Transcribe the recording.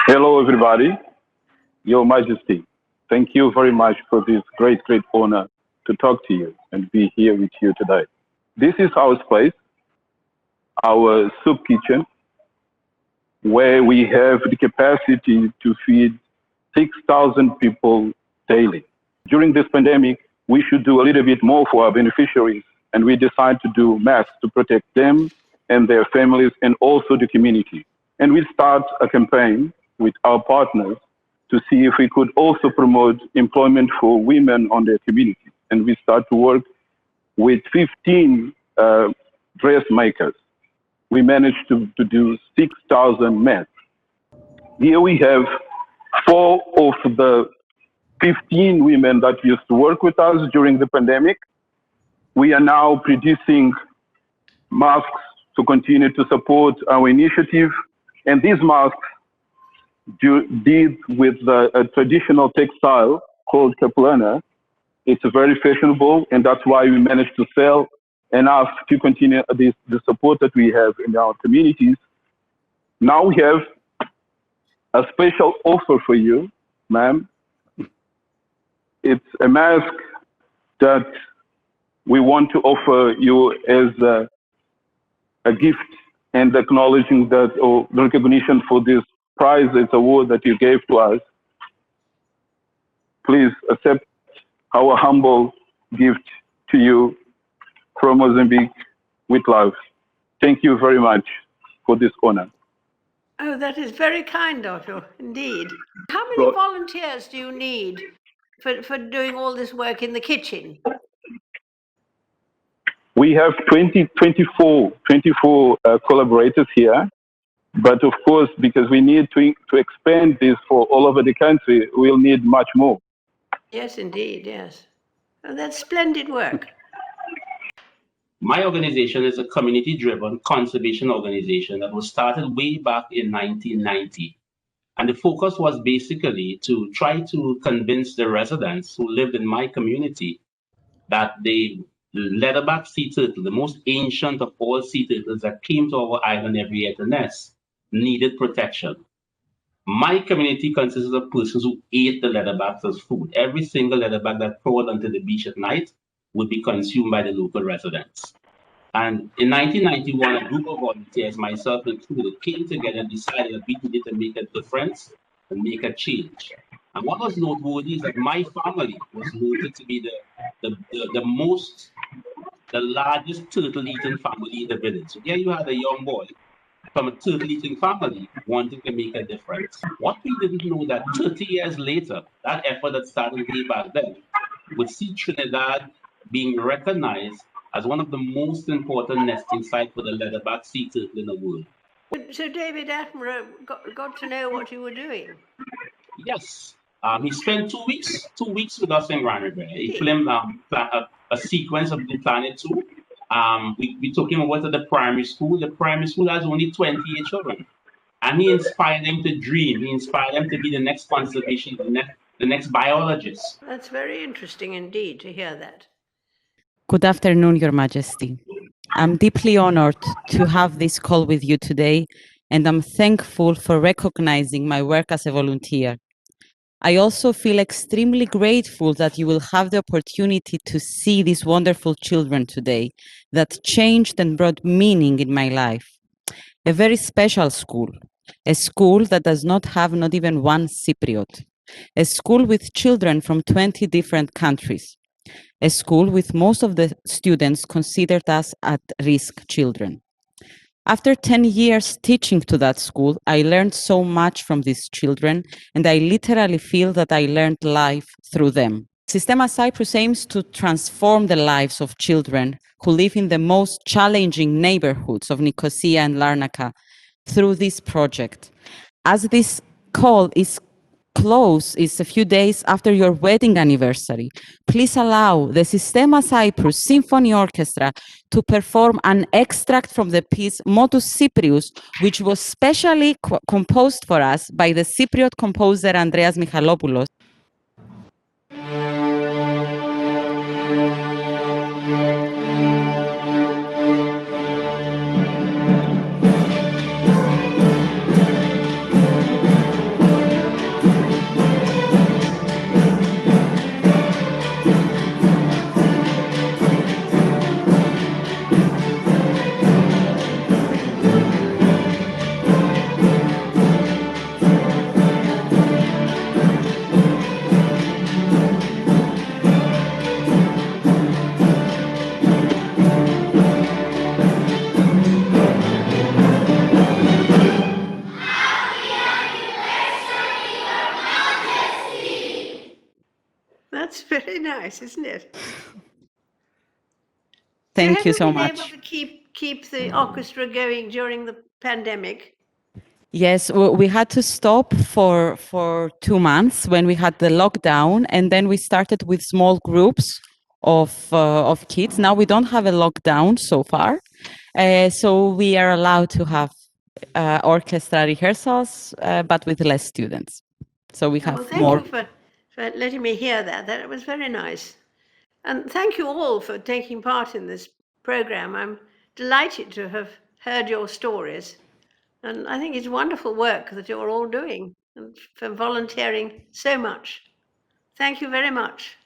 Hello, everybody. Your Majesty, thank you very much for this great honor to talk to you and be here with you today. This is our space, our soup kitchen, where we have the capacity to feed 6,000 people daily. During this pandemic, we should do a little bit more for our beneficiaries, and we decided to do masks to protect them and their families and also the community. And we start a campaign with our partners to see if we could also promote employment for women on their community. And we start to work with 15 dressmakers. We managed to do 6,000 masks. Here we have 4 of the 15 women that used to work with us during the pandemic. We are now producing masks to continue to support our initiative. And these masks did with a traditional textile called capulana. It's very fashionable, and that's why we managed to sell enough to continue the support that we have in our communities. Now we have a special offer for you, ma'am. It's a mask that we want to offer you as a gift and acknowledging that, or recognition for this prize, this award that you gave to us. Please accept our humble gift to you from Mozambique with love. Thank you very much for this honor. Oh, that is very kind of you, indeed. How many volunteers do you need for doing all this work in the kitchen? We have 24 collaborators here, but of course, because we need to expand this for all over the country, we'll need much more. Yes, indeed, yes. Oh, that's splendid work. My organization is a community-driven conservation organization that was started way back in 1990. And the focus was basically to try to convince the residents who lived in my community that the leatherback sea turtle, the most ancient of all sea turtles that came to our island every year to nest, needed protection. My community consists of persons who ate the leatherbacks as food. Every single leatherback that crawled onto the beach at night would be consumed by the local residents. And in 1991, a group of volunteers, myself included, came together and decided that we needed to make a difference and make a change. And what was noteworthy is that my family was noted to be the largest turtle-eating family in the village. So here you had a young boy from a turtle-eating family wanting to make a difference. What we didn't know that 30 years later, that effort that started way back then would see Trinidad being recognized as one of the most important nesting sites for the leatherback sea turtle in the world. So David Attenborough got to know what you were doing? Yes. He spent 2 weeks with us in Grand River. He filmed a sequence of the Planet 2. We took him over to the primary school. The primary school has only 28 children. And he inspired them to dream. He inspired them to be the next conservation, the next biologist. That's very interesting indeed to hear that. Good afternoon, Your Majesty. I'm deeply honored to have this call with you today, and I'm thankful for recognizing my work as a volunteer. I also feel extremely grateful that you will have the opportunity to see these wonderful children today that changed and brought meaning in my life. A very special school, a school that does not have not even one Cypriot, a school with children from 20 different countries, a school with most of the students considered as at-risk children. After 10 years teaching to that school, I learned so much from these children, and I literally feel that I learned life through them. Sistema Cyprus aims to transform the lives of children who live in the most challenging neighborhoods of Nicosia and Larnaca through this project. As this call is a few days after your wedding anniversary, please allow the Sistema Cyprus Symphony Orchestra to perform an extract from the piece Motus Cyprius, which was specially composed for us by the Cypriot composer Andreas Michalopoulos. That's very nice, isn't it? Thank you have so you been able much. to keep the orchestra going during the pandemic? Yes, we had to stop for 2 months when we had the lockdown, and then we started with small groups of kids. Now we don't have a lockdown so far, so we are allowed to have orchestra rehearsals, but with less students. So we have Well, thank more. you for letting me hear that. That was very nice. And thank you all for taking part in this program. I'm delighted to have heard your stories. And I think it's wonderful work that you're all doing and for volunteering so much. Thank you very much.